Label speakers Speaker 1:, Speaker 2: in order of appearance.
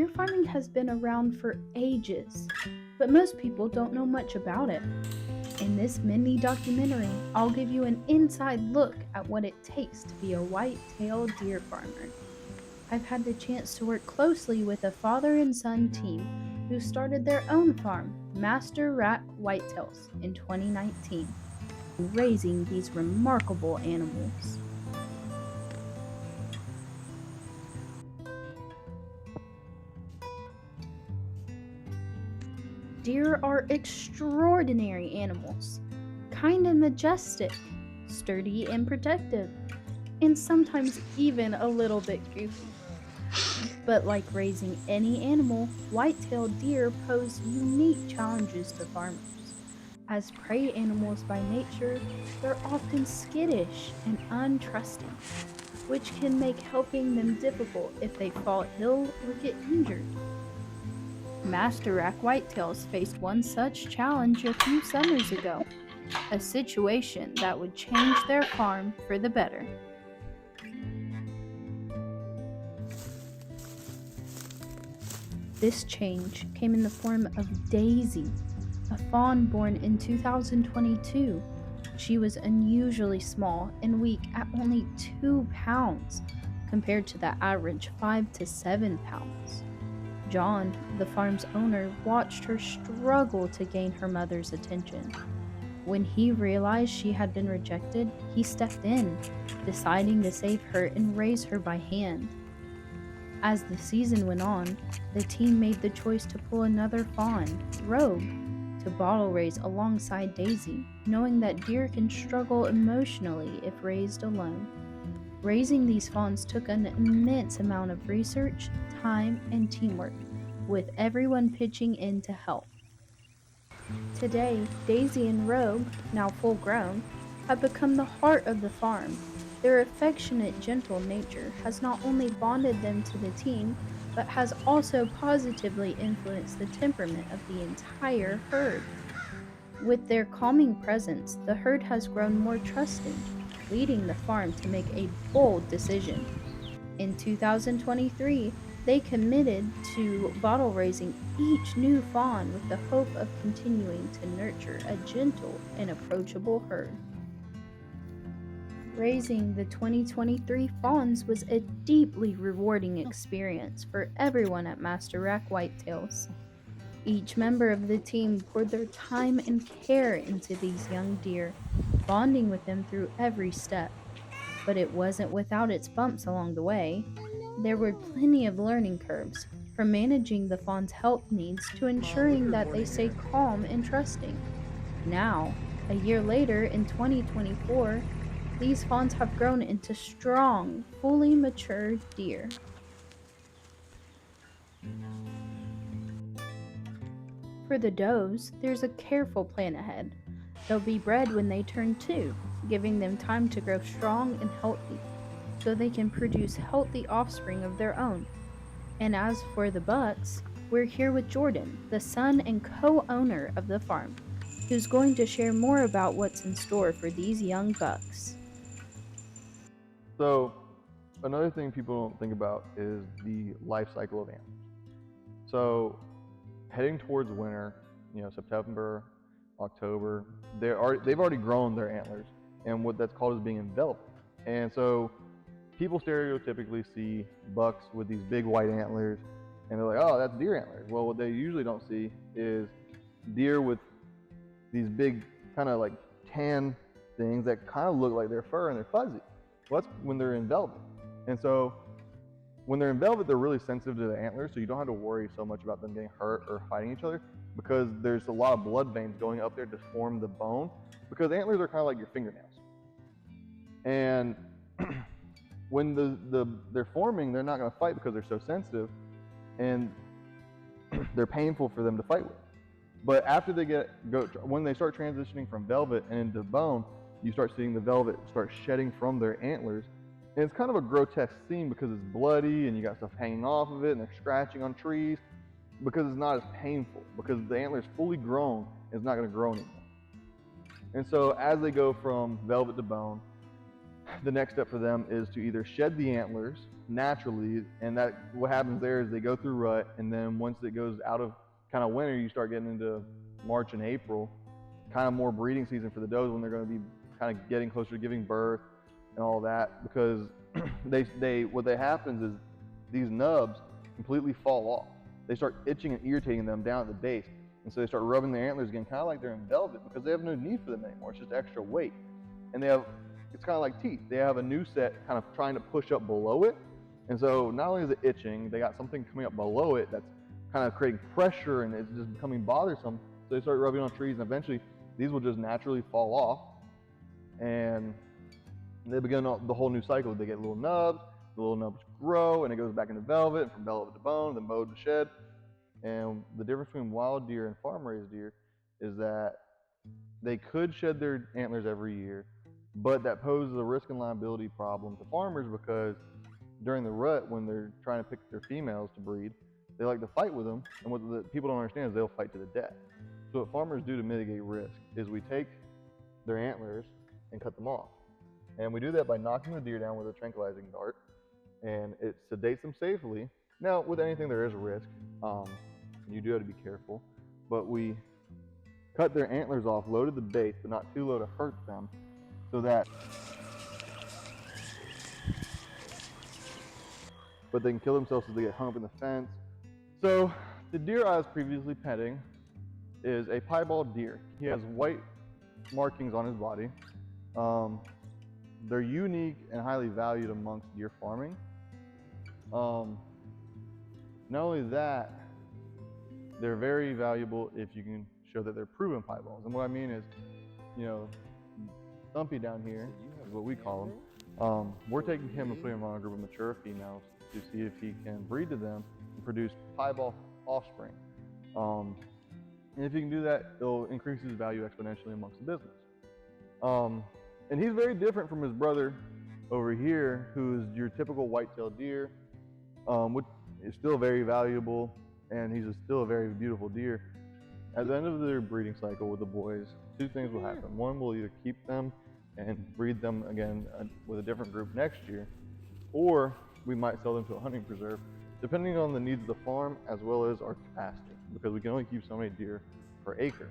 Speaker 1: Deer farming has been around for ages, but most people don't know much about it. In this mini documentary, I'll give you an inside look at what it takes to be a whitetail deer farmer. I've had the chance to work closely with a father and son team who started their own farm, Master Rack Whitetails, in 2019, raising these remarkable animals. Deer are extraordinary animals, kind and majestic, sturdy and protective, and sometimes even a little bit goofy. But like raising any animal, white-tailed deer pose unique challenges to farmers. As prey animals by nature, they're often skittish and untrusting, which can make helping them difficult if they fall ill or get injured. Master Rack Whitetails faced one such challenge a few summers ago, a situation that would change their farm for the better. This change came in the form of Daisy, a fawn born in 2022. She was unusually small and weak at only 2 pounds, compared to the average 5 to 7 pounds. John, the farm's owner, watched her struggle to gain her mother's attention. When he realized she had been rejected, he stepped in, deciding to save her and raise her by hand. As the season went on, the team made the choice to pull another fawn, Rogue, to bottle raise alongside Daisy, knowing that deer can struggle emotionally if raised alone. Raising these fawns took an immense amount of research, time, and teamwork, with everyone pitching in to help. Today, Daisy and Rogue, now full grown, have become the heart of the farm. Their affectionate, gentle nature has not only bonded them to the team, but has also positively influenced the temperament of the entire herd. With their calming presence, the herd has grown more trusting, leading the farm to make a bold decision. In 2023, they committed to bottle raising each new fawn with the hope of continuing to nurture a gentle and approachable herd. Raising the 2023 fawns was a deeply rewarding experience for everyone at Master Rack Whitetails. Each member of the team poured their time and care into these young deer, bonding with them through every step. But it wasn't without its bumps along the way. There were plenty of learning curves, from managing the fawn's health needs to ensuring that they stay calm and trusting. Now, a year later in 2024, these fawns have grown into strong, fully mature deer. For the does, there's a careful plan ahead. They'll be bred when they turn 2, giving them time to grow strong and healthy, so they can produce healthy offspring of their own. And as for the bucks, we're here with Jordan, the son and co-owner of the farm, who's going to share more about what's in store for these young bucks.
Speaker 2: So another thing people don't think about is the life cycle of antlers. So heading towards winter, September, October, they've already grown their antlers, and what that's called is being enveloped. And so people stereotypically see bucks with these big white antlers, and they're like, oh, that's deer antlers. Well, what they usually don't see is deer with these big kind of like tan things that kind of look like they're fur and they're fuzzy. Well, that's when they're in velvet. And so when they're in velvet, they're really sensitive to the antlers, so you don't have to worry so much about them getting hurt or fighting each other, because there's a lot of blood veins going up there to form the bone, because antlers are kind of like your fingernails. And when they're forming, they're not going to fight because they're so sensitive, and they're painful for them to fight with. But after when they start transitioning from velvet and into bone, you start seeing the velvet start shedding from their antlers. And it's kind of a grotesque scene because it's bloody and you got stuff hanging off of it and they're scratching on trees, because it's not as painful, because the antler is fully grown, it's not going to grow anymore. And so as they go from velvet to bone, the next step for them is to either shed the antlers, naturally, and that what happens there is they go through rut, and then once it goes out of kind of winter, you start getting into March and April, kind of more breeding season for the does when they're going to be kind of getting closer to giving birth and all that, because what happens is these nubs completely fall off. They start itching and irritating them down at the base, and so they start rubbing their antlers again, kind of like they're in velvet, because they have no need for them anymore. It's just extra weight, and it's kind of like teeth. They have a new set kind of trying to push up below it, and so not only is it itching, they got something coming up below it that's kind of creating pressure, and it's just becoming bothersome. So they start rubbing on trees, and eventually these will just naturally fall off, and they begin the whole new cycle. They get little nubs, the little nubs grow, and it goes back into velvet, and from velvet to bone, then bone to shed. And the difference between wild deer and farm-raised deer is that they could shed their antlers every year, but that poses a risk and liability problem to farmers, because during the rut, when they're trying to pick their females to breed, they like to fight with them, and what the people don't understand is they'll fight to the death. So what farmers do to mitigate risk is we take their antlers and cut them off. And we do that by knocking the deer down with a tranquilizing dart, and it sedates them safely. Now, with anything there is a risk. You do have to be careful, but we cut their antlers off, low to the base, but not too low to hurt them, so that but they can kill themselves if they get hung up in the fence. So the deer I was previously petting is a piebald deer. He has white markings on his body. They're unique and highly valued amongst deer farming. Not only that, they're very valuable if you can show that they're proven piebalds. And what I mean is, Stumpy down here is what we call him. We're taking him and putting him on a group of mature females to see if he can breed to them and produce piebald offspring. And if he can do that, it'll increase his value exponentially amongst the business. And he's very different from his brother over here, who is your typical whitetail deer, which is still very valuable, and he's still a very beautiful deer. At the end of their breeding cycle with the boys, two things will happen. One, we'll either keep them and breed them again with a different group next year, or we might sell them to a hunting preserve, depending on the needs of the farm as well as our capacity, because we can only keep so many deer per acre.